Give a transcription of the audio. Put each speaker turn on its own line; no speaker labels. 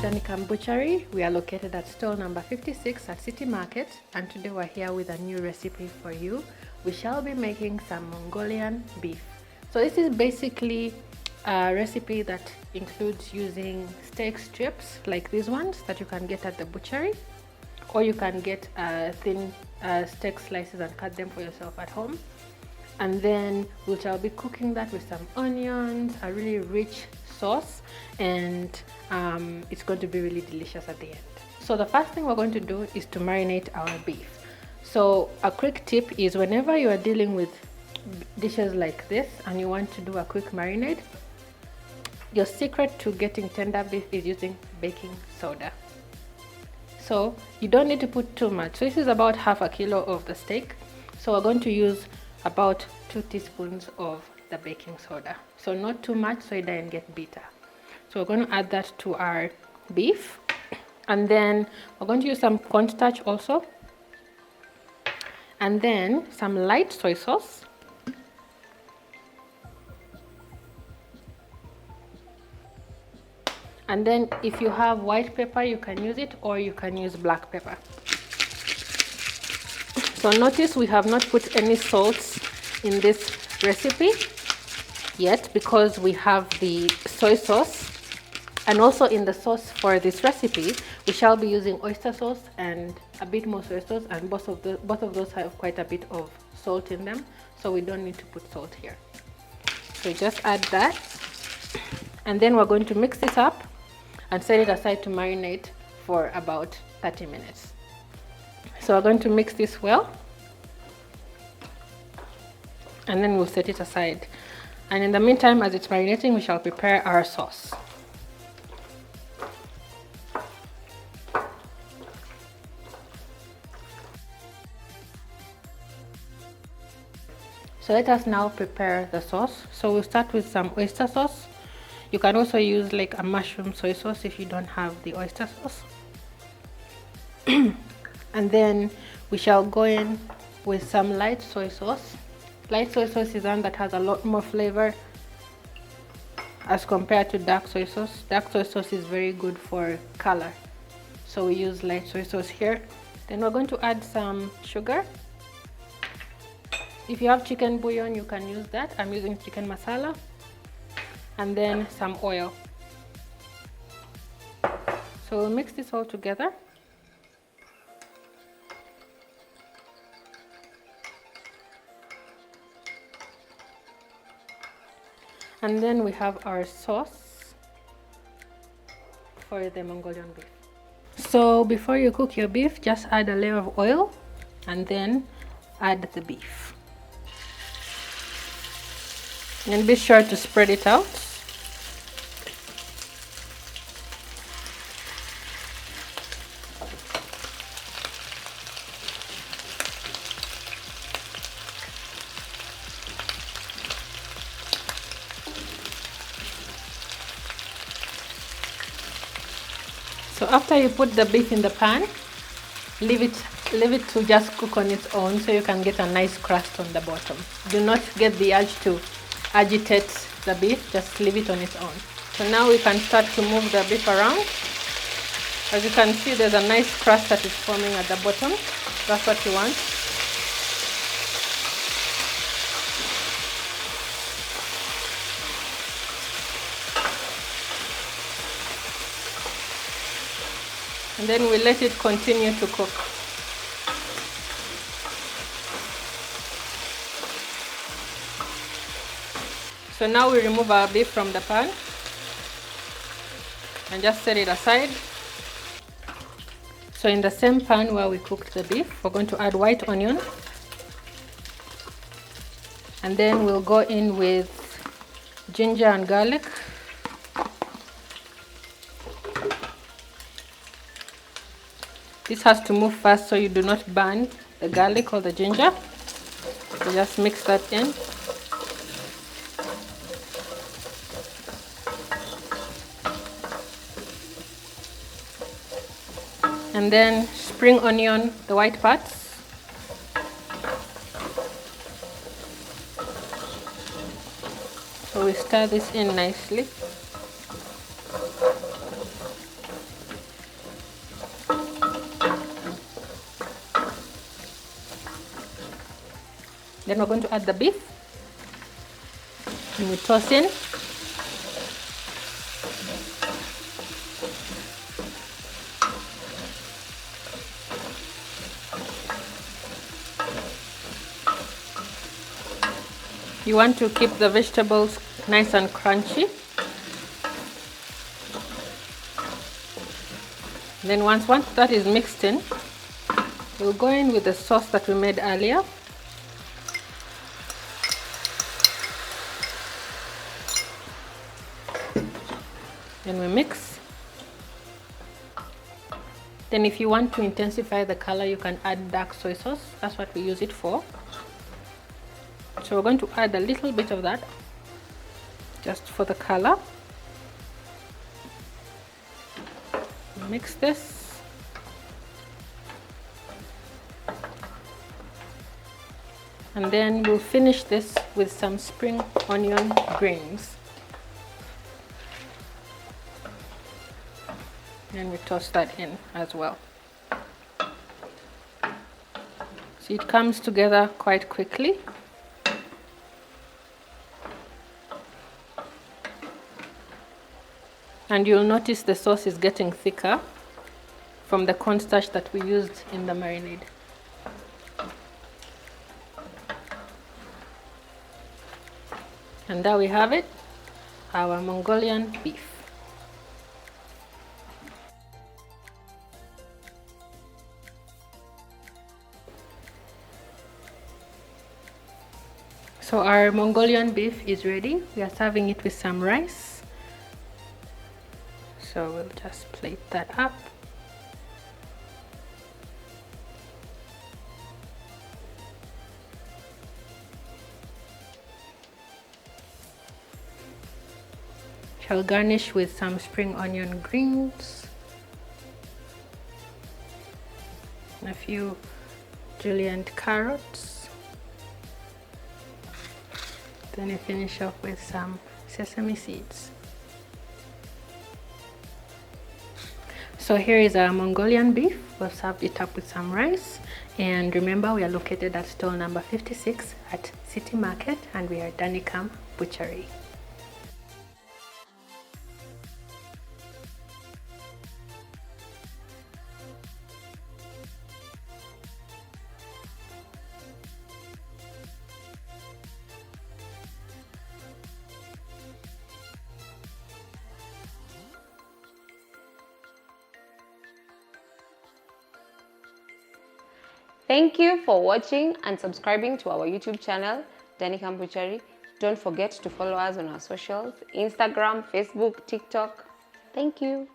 Botanical Butchery. We are located at stall number 56 at City Market, and today we're here with a new recipe for you. We shall be making some Mongolian beef. So this is basically a recipe that includes using steak strips like these ones that you can get at the butchery, or you can get thin steak slices and cut them for yourself at home. And then we shall be cooking that with some onions, a really rich sauce, and it's going to be really delicious at the end. So the first thing we're going to do is to marinate our beef. So a quick tip is, whenever you are dealing with dishes like this and you want to do a quick marinade, your secret to getting tender beef is using baking soda. So you don't need to put too much. So this is about half a kilo of the steak, so we're going to use about 2 teaspoons of the baking soda. So not too much so it doesn't get bitter. So we're going to add that to our beef, and then we're going to use some cornstarch also, and then some light soy sauce, and then if you have white pepper you can use it, or you can use black pepper. So notice we have not put any salts in this recipe yet because we have the soy sauce, and also in the sauce for this recipe we shall be using oyster sauce and a bit more soy sauce, and both of those have quite a bit of salt in them, so we don't need to put salt here. So just add that, and then we're going to mix it up and set it aside to marinate for about 30 minutes. So we're going to mix this well, and then we'll set it aside. And in the meantime, as it's marinating, we shall prepare our sauce. So let us now prepare the sauce. So we'll start with some oyster sauce. You can also use like a mushroom soy sauce if you don't have the oyster sauce. And then we shall go in with some light soy sauce. Light soy sauce is one that has a lot more flavor as compared to dark soy sauce. Dark soy sauce is very good for color, so we use light soy sauce here. Then we're going to add some sugar. If you have chicken bouillon, you can use that. I'm using chicken masala. And then some oil. So we'll mix this all together. And then we have our sauce for the Mongolian beef. So before you cook your beef, just add a layer of oil and then add the beef. And be sure to spread it out. So after you put the beef in the pan, leave it to just cook on its own, so you can get a nice crust on the bottom. Do not get the urge to agitate the beef, just leave it on its own. So now we can start to move the beef around. As you can see, there's a nice crust that is forming at the bottom. That's what you want. And then we let it continue to cook. So now we remove our beef from the pan and just set it aside. So in the same pan where we cooked the beef, we're going to add white onion, and then we'll go in with ginger and garlic. This has to move fast so you do not burn the garlic or the ginger. So just mix that in. And then spring onion, the white parts. So we stir this in nicely. Then we're going to add the beef. And we toss in. You want to keep the vegetables nice and crunchy. Then once that is mixed in, we'll go in with the sauce that we made earlier. Then we mix. Then if you want to intensify the color, you can add dark soy sauce. That's what we use it for. So we're going to add a little bit of that just for the color. Mix this. And then we'll finish this with some spring onion greens. And we toss that in as well. So it comes together quite quickly. And you'll notice the sauce is getting thicker from the cornstarch that we used in the marinade. And there we have it, our Mongolian beef. So our Mongolian beef is ready. We are serving it with some rice. So we'll just plate that up. Shall garnish with some spring onion greens, a few julienne carrots. Then I finish off with some sesame seeds. So here is our Mongolian beef. We've served it up with some rice. And remember, we are located at stall number 56 at City Market, and we are Danikam Butchery.
Thank you for watching and subscribing to our YouTube channel, Danikam Butchery. Don't forget to follow us on our socials, Instagram, Facebook, TikTok. Thank you.